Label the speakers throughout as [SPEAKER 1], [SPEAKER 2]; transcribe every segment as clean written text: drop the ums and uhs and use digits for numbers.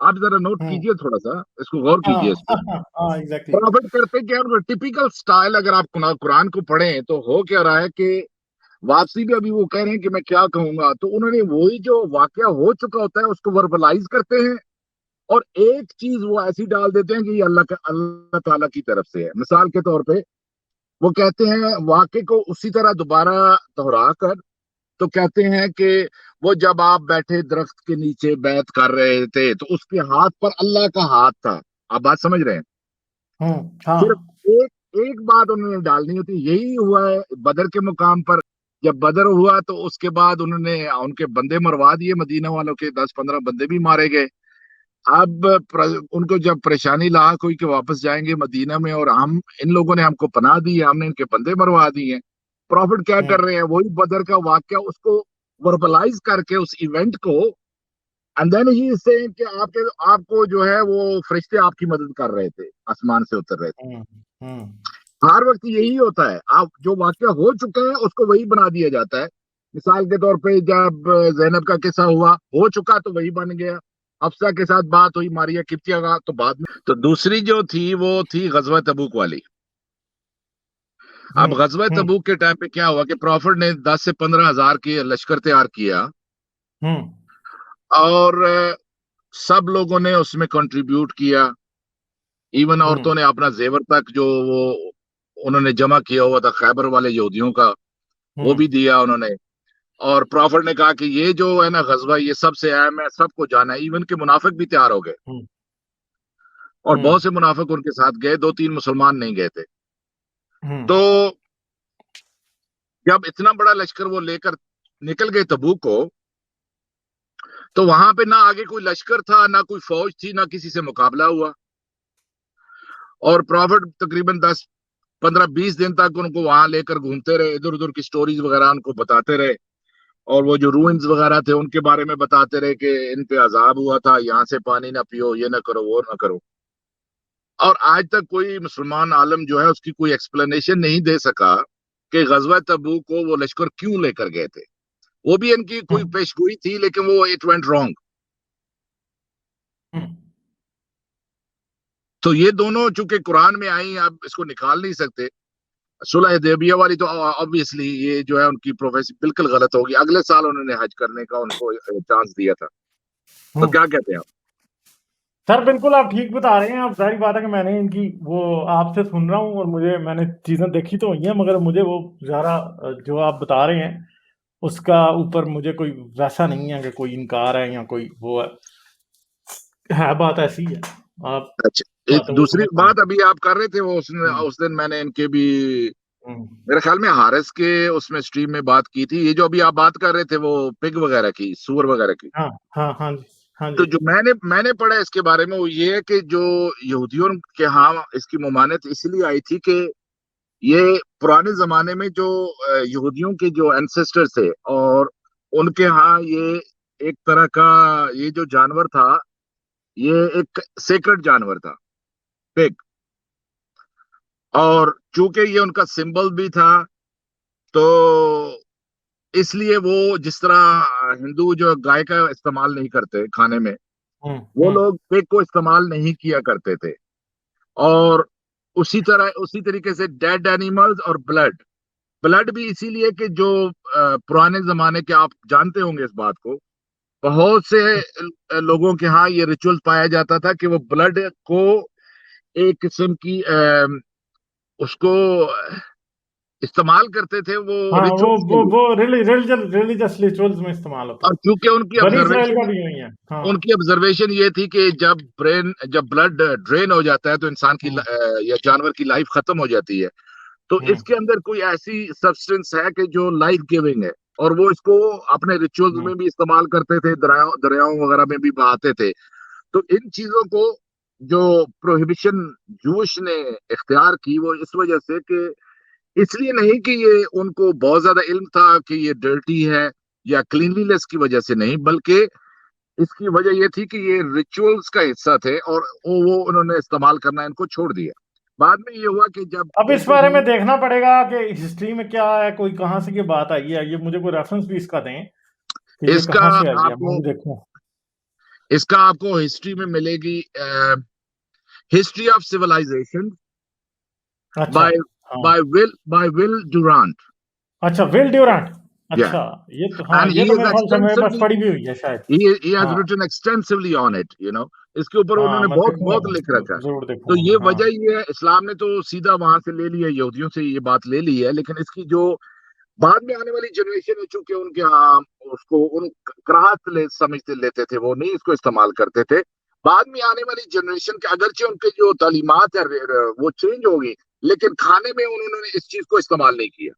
[SPEAKER 1] آپ ذرا نوٹ کیجئے تھوڑا سا اس کو غور کیجئے اس پہ.
[SPEAKER 2] ایگزیکٹلی.
[SPEAKER 1] پروفٹ کرتے کیا ان کا ٹپیکل سٹائل اگر آپ قرآن کو پڑھیں تو ہو کیا رہا ہے کہ واپسی بھی ابھی وہ کہہ رہے ہیں کہ میں کیا کہوں گا تو انہوں نے وہی جو واقعہ ہو چکا ہوتا ہے اس کو وربلائز کرتے ہیں اور ایک چیز وہ ایسی ڈال دیتے ہیں کہ یہ اللہ تعالیٰ کی طرف سے ہے. مثال کے طور پہ وہ کہتے ہیں واقعے کو اسی طرح دوبارہ دہرا کر تو کہتے ہیں کہ وہ جب آپ بیٹھے درخت کے نیچے بیعت کر رہے تھے تو اس کے ہاتھ پر اللہ کا ہاتھ تھا. آپ بات سمجھ رہے ہیں؟ صرف ایک بات انہوں نے ڈالنی ہوتی. یہی ہوا ہے بدر کے مقام پر. جب بدر ہوا تو اس کے بعد انہوں نے ان کے بندے مروا دیے, مدینہ والوں کے 10-15 بندے بھی مارے گئے. اب ان کو جب پریشانی لاحق ہوئی کہ واپس جائیں گے مدینہ میں اور ان لوگوں نے ہم کو پناہ دی ہے, ہم نے ان کے بندے مروا دیے ہیں. پروفٹ کیا کر رہے ہیں, وہی بدر کا واقعہ اس کو وربلائز کر کے اس ایونٹ کو and then he is saying کہ آپ کو جو ہے وہ فرشتے آپ کی مدد کر رہے تھے, آسمان سے اتر رہے تھے. ہر وقت یہی ہوتا ہے, آپ جو واقعہ ہو چکا ہے اس کو وہی بنا دیا جاتا ہے. مثال کے طور پہ جب زینب کا قصہ ہو چکا تو وہی بن گیا. حفصہ کے ساتھ بات ہوئی ماریا قبطیہ کا تو بعد میں. تو دوسری جو تھی وہ تھی غزوہ تبوک والی. اب غزوہ تبوک کے ٹائم پہ کیا ہوا کہ پروفٹ نے 10 سے 15 ہزار کی لشکر تیار کیا اور سب لوگوں نے اس میں کنٹریبیوٹ کیا. ایون عورتوں نے اپنا زیور تک جو وہ انہوں نے جمع کیا ہوا تھا خیبر والے یہودیوں کا وہ بھی دیا انہوں نے. اور پروفٹ نے کہا کہ یہ جو ہے نا غزوہ یہ سب سے اہم ہے, سب کو جانا ہے. ایون کے منافق بھی تیار ہو گئے اور بہت سے منافق ان کے ساتھ گئے, 2-3 مسلمان نہیں گئے تھے. تو جب اتنا بڑا لشکر وہ لے کر نکل گئے تبوک کو تو وہاں پہ نہ آگے کوئی لشکر تھا, نہ کوئی فوج تھی, نہ کسی سے مقابلہ ہوا. اور پروفٹ تقریباً 10-15-20 دن تک ان کو وہاں لے کر گھومتے رہے, ادھر ادھر کی سٹوریز وغیرہ ان کو بتاتے رہے اور وہ جو روئنز وغیرہ تھے ان کے بارے میں بتاتے رہے کہ ان پہ عذاب ہوا تھا, یہاں سے پانی نہ پیو, یہ نہ کرو, وہ نہ کرو. اور آج تک کوئی مسلمان عالم جو ہے اس کی کوئی ایکسپلینیشن نہیں دے سکا کہ غزوہ تبوک کو وہ لشکر کیوں لے کر گئے تھے. وہ بھی ان کی کوئی پیشگوئی تھی لیکن وہ اٹ وینٹ رانگ. تو یہ دونوں چونکہ قرآن میں آئی, آپ اس کو نکال نہیں سکتے. صلح حدیبیہ والی تو obviously یہ جو ہے ان کی پروفیسی بالکل غلط ہوگی. اگلے سال انہوں نے حج کرنے کا ان کو چانس دیا تھا. تو کیا کہتے ہیں آپ؟
[SPEAKER 2] سر بالکل آپ ٹھیک بتا رہے ہیں. آپ ظاہر بات ہے کہ میں نے ان کی وہ آپ سے سن رہا ہوں اور میں نے چیزیں دیکھی تو ہوئی ہیں, مگر مجھے وہ زیادہ جو آپ بتا رہے ہیں اس کا اوپر مجھے کوئی ویسا نہیں ہے کہ کوئی انکار ہے یا کوئی وہ ہے بات ایسی ہے. آپ
[SPEAKER 1] اچھا, دوسری بات ابھی آپ کر رہے تھے وہ اس دن میں نے ان کے بھی میرے خیال میں حارث کے اس میں سٹریم میں بات کی تھی. یہ جو ابھی آپ بات کر رہے تھے وہ پگ وغیرہ کی, سور وغیرہ کی. تو جو میں نے پڑھا اس کے بارے میں وہ یہ ہے کہ جو یہودیوں کے ہاں اس کی ممانعت اس لیے آئی تھی کہ یہ پرانے زمانے میں جو یہودیوں کے جو اینسسٹر تھے اور ان کے ہاں یہ ایک طرح کا یہ جو جانور تھا یہ ایک سیکرڈ جانور تھا پگ. اور چونکہ یہ ان کا سمبل بھی تھا تو اس لیے وہ جس طرح ہندو جو گائے کا استعمال نہیں کرتے کھانے میں وہ لوگ پگ کو استعمال نہیں کیا کرتے تھے. اور اسی طریقے سے ڈیڈ اینیملز اور بلڈ بھی اسی لیے کہ جو پرانے زمانے کے آپ جانتے ہوں گے اس بات کو, بہت سے لوگوں کے ہاں یہ ریچول پایا جاتا تھا کہ وہ بلڈ کو ایک قسم کی اس کو استعمال کرتے تھے. وہ
[SPEAKER 2] ریلیجس ریچولز میں استعمال ہوتا ہے.
[SPEAKER 1] اور کیونکہ ان کی آبزرویشن یہ تھی کہ جب بلڈ ڈرین ہو جاتا ہے تو انسان کی یا جانور کی لائف ختم ہو جاتی ہے. تو اس کے اندر کوئی ایسی سبسٹنس ہے کہ جو لائف گیونگ ہے اور وہ اس کو اپنے ریچولز میں بھی استعمال کرتے تھے, دریاؤں وغیرہ میں بھی بہاتے تھے. تو ان چیزوں کو جو پروہیبیشن جوش نے اختیار کی وہ اس وجہ سے کہ اس لیے نہیں کہ یہ ان کو بہت زیادہ علم تھا کہ یہ ڈرٹی ہے یا کلینلینس کی وجہ سے نہیں, بلکہ اس کی وجہ یہ تھی کہ یہ ریچولز کا حصہ تھے اور وہ انہوں نے استعمال کرنا ان کو چھوڑ دیا. بعد میں یہ ہوا کہ جب
[SPEAKER 2] اب اس بارے میں دیکھنا پڑے گا کہ ہسٹری میں کیا ہے, کوئی کہاں سے یہ بات آئی ہے. یہ مجھے کوئی ریفرنس بھی اس کا دیں کہ
[SPEAKER 1] اس کا
[SPEAKER 2] کہاں سے آئی ہے, میں دیکھوں.
[SPEAKER 1] اس کا آپ کو ہسٹری میں ملے گی ہسٹری آف سیولائزیشن
[SPEAKER 2] اچھا
[SPEAKER 1] بائی ول ڈورانٹ.
[SPEAKER 2] اچھا ول ڈیورانٹ.
[SPEAKER 1] Yeah.
[SPEAKER 2] اچھا یہ تو ہاں
[SPEAKER 1] And
[SPEAKER 2] یہ
[SPEAKER 1] he
[SPEAKER 2] تو
[SPEAKER 1] is
[SPEAKER 2] میرے خیال سے میں بس
[SPEAKER 1] extensively
[SPEAKER 2] پڑھی بھی ہوئی ہے شاید.
[SPEAKER 1] he has
[SPEAKER 2] ہاں
[SPEAKER 1] written extensively on it, you know. اس کے اوپر انہوں
[SPEAKER 2] ہاں
[SPEAKER 1] نے
[SPEAKER 2] میں
[SPEAKER 1] بہت
[SPEAKER 2] دیکھوں
[SPEAKER 1] بہت
[SPEAKER 2] گا
[SPEAKER 1] لکھ رکھا ہے.
[SPEAKER 2] ضرور
[SPEAKER 1] تو
[SPEAKER 2] دیکھوں گا
[SPEAKER 1] یہ
[SPEAKER 2] میں. ہاں
[SPEAKER 1] وجہ یہ ہے اسلام نے تو سیدھا وہاں سے لے لیا، یہودیوں سے یہ بات لے لی ہے، لیکن اس کی جو بعد میں آنے والی جنریشن ہے چونکہ ان کے ہاں اس کو ان کراہت سمجھتے لیتے تھے، وہ نہیں اس کو استعمال کرتے تھے. بعد میں آنے والی جنریشن کے اگرچہ ان کے جو تعلیمات ہے وہ چینج ہوگی، لیکن کھانے میں انہوں نے اس چیز کو استعمال نہیں کیا.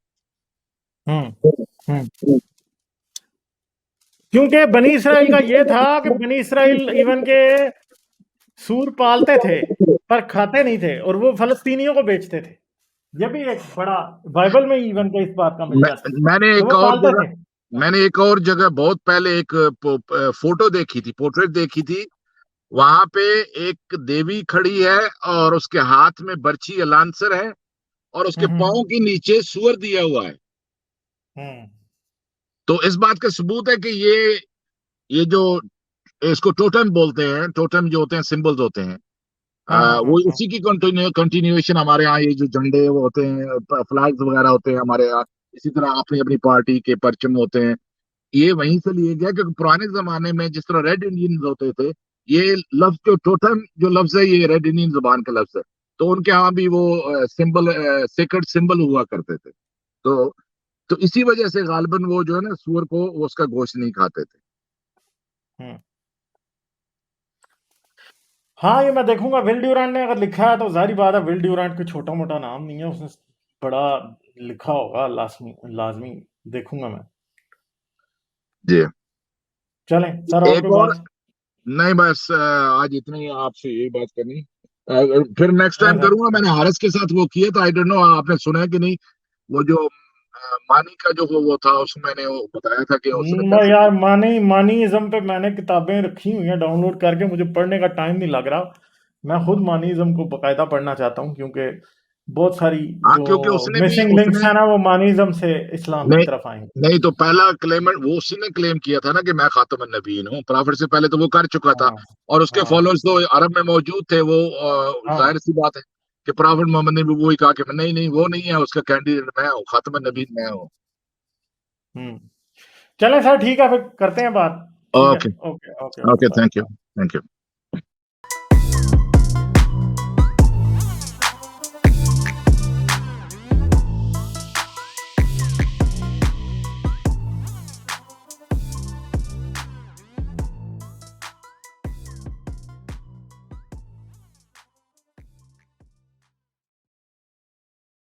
[SPEAKER 2] کیونکہ بنی اسرائیل کا یہ تھا کہ بنی اسرائیل ایون کے سور پالتے تھے پر کھاتے نہیں تھے، اور وہ فلسطینیوں کو بیچتے تھے. یہ بھی ایک بڑا بائبل میں ایون کے اس بات کا ملتا ہے
[SPEAKER 1] میں نے
[SPEAKER 2] کہ
[SPEAKER 1] ایک
[SPEAKER 2] وہ
[SPEAKER 1] اور
[SPEAKER 2] پالتے
[SPEAKER 1] جگہ
[SPEAKER 2] تھے.
[SPEAKER 1] میں نے ایک اور جگہ بہت پہلے ایک فوٹو دیکھی تھی، پورٹریٹ دیکھی تھی. وہاں پہ ایک دیوی کھڑی ہے اور اس کے ہاتھ میں برچھی یا لانسر ہے اور اس کے پاؤں کے نیچے سور دیا ہوا ہے. تو اس بات کا ثبوت ہے کہ یہ جو اس کو ٹوٹم بولتے ہیں، ٹوٹم جو ہوتے ہیں سمبلز ہوتے ہیں، وہ اسی کی کنٹینیویشن ہمارے ہاں یہ جو جھنڈے وہ ہوتے ہیں، فلیگز وغیرہ ہوتے ہیں ہمارے ہاں، اسی طرح اپنی اپنی پارٹی کے پرچم ہوتے ہیں، یہ وہیں سے لیے گیا. کیونکہ پرانے زمانے میں جس طرح ریڈ انڈینز ہوتے تھے، یہ لفظ جو ٹوٹم جو لفظ ہے یہ ریڈ انڈین زبان کا لفظ ہے، تو ان کے ہاں بھی وہ سمبل سیکرڈ سمبل ہوا کرتے تھے. تو اسی وجہ سے غالباً وہ جو ہے نا سور کو وہ اس کا گوشت نہیں کھاتے تھے.
[SPEAKER 2] ہاں یہ میں دیکھوں گا. ول ڈیورانٹ نے اگر لکھا ہے تو ظاہری بات ہے ول ڈیورانٹ کوئی چھوٹا موٹا نام نہیں ہے، اس نے بڑا لکھا ہوگا، لازمی دیکھوں گا میں.
[SPEAKER 1] جی
[SPEAKER 2] چلیں سر اور
[SPEAKER 1] ایک
[SPEAKER 2] کوئی
[SPEAKER 1] اور
[SPEAKER 2] بات؟
[SPEAKER 1] نہیں، بس آج اتنی آپ سے یہی بات کرنی. پھر نیکسٹ ٹائم
[SPEAKER 2] اچھا
[SPEAKER 1] کروں گا. میں نے حارث کے ساتھ وہ کیا تھا، آئی ڈونٹ نو آپ نے سنا ہے کہ نہیں، وہ جو مانی کا جو وہ تھا اس میں نے وہ بتایا تھا کہ اس نے
[SPEAKER 2] میں
[SPEAKER 1] کیسے
[SPEAKER 2] یار مانیزم پہ میں نے کتابیں رکھی ہوئی ہیں ڈاؤن لوڈ کر کے، مجھے پڑھنے کا ٹائم نہیں لگ رہا. میں خود مانیزم کو باقاعدہ پڑھنا چاہتا ہوں، کیونکہ بہت ساری
[SPEAKER 1] ہاں
[SPEAKER 2] جو
[SPEAKER 1] کیونکہ اس نے بھی
[SPEAKER 2] مسنگ لنکس ہیں نا وہ مانیزم سے اسلام کی طرف آئیں گے.
[SPEAKER 1] نہیں تو پہلا کلیمنٹ وہ اسی نے کلیم کیا تھا نا کہ میں خاتم النبیین ہوں. پرافٹ سے پہلے تو وہ کر چکا تھا،
[SPEAKER 2] ہاں
[SPEAKER 1] اور اس کے
[SPEAKER 2] ہاں
[SPEAKER 1] فالوورز تو عرب میں موجود تھے. وہ
[SPEAKER 2] ہاں
[SPEAKER 1] ظاہر سی بات ہے کہ پرافٹ محمد نے بھی وہی کہا کہ نہیں وہ نہیں ہے، اس کا کینڈیڈیٹ میں ہوں، خاتم النبیین میں ہوں.
[SPEAKER 2] چلیں سر ٹھیک ہے، پھر کرتے ہیں بات. ٹھیک ہے،
[SPEAKER 1] okay
[SPEAKER 2] okay okay
[SPEAKER 1] okay,
[SPEAKER 2] bye.
[SPEAKER 1] Thank you.